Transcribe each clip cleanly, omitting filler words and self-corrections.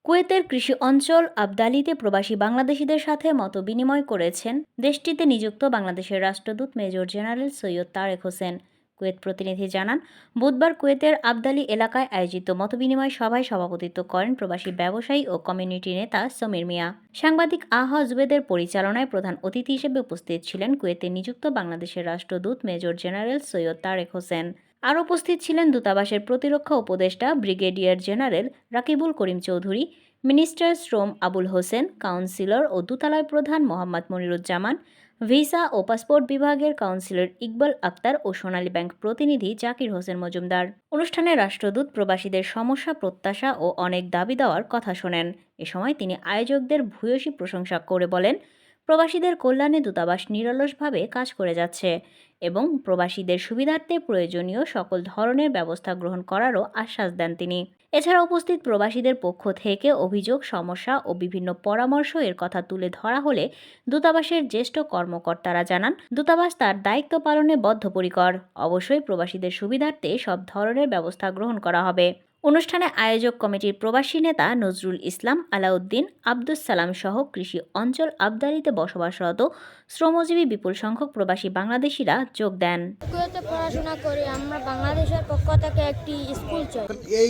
কুয়েতের কৃষি অঞ্চল আবদালিতে প্রবাসী বাংলাদেশিদের সাথে মতবিনিময় করেছেন দেশটিতে নিযুক্ত বাংলাদেশের রাষ্ট্রদূত major general Syed Tarek Hossain. Kuwait প্রতিনিধি জানান, বুধবার কুয়েতের আবদালি এলাকায় আয়োজিত মতবিনিময় সভায় সভাপতিত্ব করেন প্রবাসী ব্যবসায়ী ও কমিউনিটি নেতা সমীর মিয়া। সাংবাদিক আহা জুবেদের পরিচালনায় প্রধান অতিথি হিসেবে উপস্থিত ছিলেন কুয়েতে নিযুক্ত বাংলাদেশের রাষ্ট্রদূত মেজর জেনারেল সৈয়দ তারেক হোসেন। আরও উপস্থিত ছিলেন দূতাবাসের প্রতিরক্ষা উপদেষ্টা brigadier general Rakibul Karim Chowdhury, minister শ্রম আবুল হোসেন, কাউন্সিলর ও দূতালয় প্রধান মোহাম্মদ মনিরুজ্জামান, ভিসা ও পাসপোর্ট বিভাগের কাউন্সিলর ইকবাল আক্তার ও সোনালী ব্যাংক প্রতিনিধি জাকির হোসেন মজুমদার। অনুষ্ঠানে রাষ্ট্রদূত প্রবাসীদের সমস্যা, প্রত্যাশা ও অনেক দাবি দেওয়ার কথা শোনেন। এ সময় তিনি আয়োজকদের ভূয়সী প্রশংসা করে বলেন, প্রবাসীদের কল্যাণে দূতাবাস নিরলসভাবে কাজ করে যাচ্ছে এবং প্রবাসীদের সুবিধার্থে প্রয়োজনীয় সকল ধরনের ব্যবস্থা গ্রহণ করারও আশ্বাস দেন তিনি। এছাড়া উপস্থিত প্রবাসীদের পক্ষ থেকে অভিযোগ, সমস্যা ও বিভিন্ন পরামর্শ এর কথা তুলে ধরা হলে দূতাবাসের জ্যেষ্ঠ কর্মকর্তারা জানান, দূতাবাস তার দায়িত্ব পালনে বদ্ধপরিকর। অবশ্যই প্রবাসীদের সুবিধার্থে সব ধরনের ব্যবস্থা গ্রহণ করা হবে। অনুষ্ঠানে আয়োজক কমিটির প্রবাসী নেতা নজরুল ইসলাম, আলাউদ্দিন, আব্দুস সালাম সহ কৃষি অঞ্চল আবদালিতে বসবাসরত শ্রমজীবী বিপুল সংখ্যক প্রবাসী বাংলাদেশিরা যোগ দেন। কুয়েতে পড়াশোনা করি আমরা, বাংলাদেশের পক্ষ থেকে একটি স্কুল চলে। এই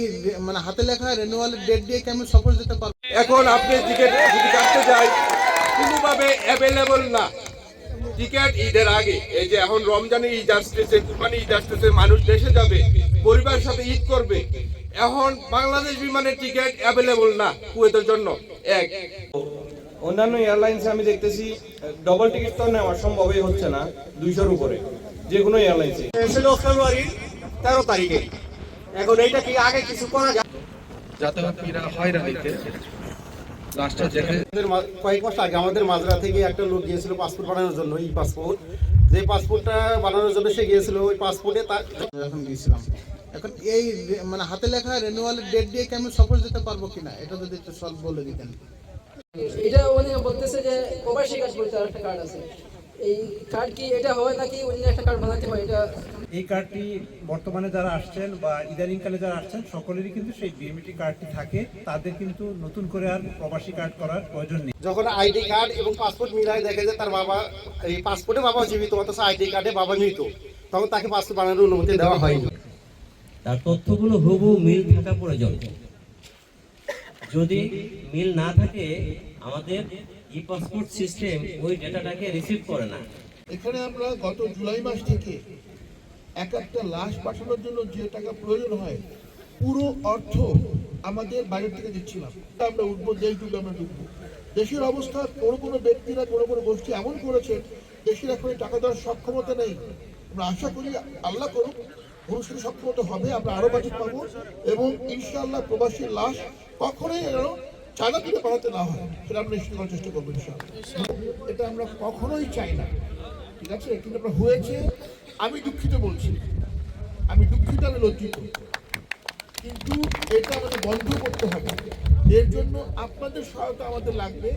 হাতে লেখা রেনুয়ালের ডেট দিয়ে কি আমি সফল যেতে পারবো? এখন আপনি টিকিট যদি কাটতে যাই কোনোভাবে অ্যাভেলেবল না। টিকিট ঈদের আগে, এই যে এখন রমজানে ঈদ আসতেছে, কুরবানি ঈদ আসতেছে, মানুষ দেশে যাবে, পরিবারের সাথে ঈদ করবে, এখন বাংলাদেশ বিমানের টিকিট অ্যাভেলেবল না কুয়েতের জন্য। এক অন্যান্য এয়ারলাইন্সে আমি দেখতেছি ডবল টিকিট তো নেওয়া সম্ভবই হচ্ছে না 200-র উপরে যে কোনো এয়ারলাইন্সে। ফেব্রুয়ারি 13 তারিখে। এখন এইটা কি আগে কিছু করা যায়? যাতায়াতীরা হয়রানিতে লাস্টে কয়েক মাস আগে আমাদের মাজরা থেকে একটা লোক গিয়েছিল পাসপোর্ট বানানোর জন্য, ই পাসপোর্ট, যে পাসপোর্টটা বানানোর জন্য সে গিয়েছিল, ওই পাসপোর্টে তার এখন গিয়েছিলাম। এখন এই হাতে লেখা রেনুয়ালের ডেট দিয়ে কি আমি সফল যেতে পারবো কিনা, এটা যদি একটু সলভ বলে দিতেন। এটা উনি বলতেছে যে প্রবাসী কার্ড বলতে একটা কার্ড আছে, এই কার্ড কি এটা হয় নাকি অন্য একটা কার্ড বানাতে হয়? এটা এই কার্ডটি বর্তমানে যারা আসছেন বা ইদানিংকালে যারা আসছেন সকলেরই কিন্তু সেই বিএমইটি কার্ডটি থাকে, তাদের কিন্তু নতুন করে আর প্রবাসী কার্ড করার প্রয়োজন নেই। যখন আইডি কার্ড এবং পাসপোর্ট মিলায় দেখে যে তার বাবা, এই পাসপোর্টে বাবা জীবিত অথচ আইডি কার্ডে বাবা মৃত, তখন তাকে পাসপোর্ট বানানোর অনুমতি দেওয়া হয়নি। তার তথ্যগুলো হুবহু মিল থাকা প্রয়োজন। যদি মিল না থাকে আমাদের ই পাসপোর্ট সিস্টেম ওই ডেটাটাকে রিসিভ করে না। এখানে আমরা গত জুলাই মাস থেকে একটা লাশ পাঠানোর জন্য যে টাকা প্রয়োজন হয় পুরো অর্থ আমাদের বাইরে থেকে দিচ্ছিলাম। আমরা উঠবো, দেশ ডুববে, আমরা ডুববো। দেশের অবস্থা কোনো ব্যক্তিরা, কোনো গোষ্ঠী এমন করেছে দেশের এখন টাকা দেওয়ার সক্ষমতা নেই। আমরা আশা করি আল্লাহ করুক ভবিষ্যতে সক্ষমতা হবে, আমরা আরো বাজেট পাবো এবং ইনশাআল্লাহ প্রবাসীর লাশ কখনোই চাঁদা তুলে পাঠাতে না হয় সেটা আমরা নিশ্চিত করার চেষ্টা করবো ইনশাআল্লাহ। এটা আমরা কখনোই চাই না, ঠিক আছে? কিন্তু আপনার হয়েছে, আমি দুঃখিত বলছি, আমি দুঃখিত, আমি লজ্জিত, কিন্তু এটা আমাদের বন্ধ করতে হবে। এর জন্য আপনাদের সহায়তা আমাদের লাগবে।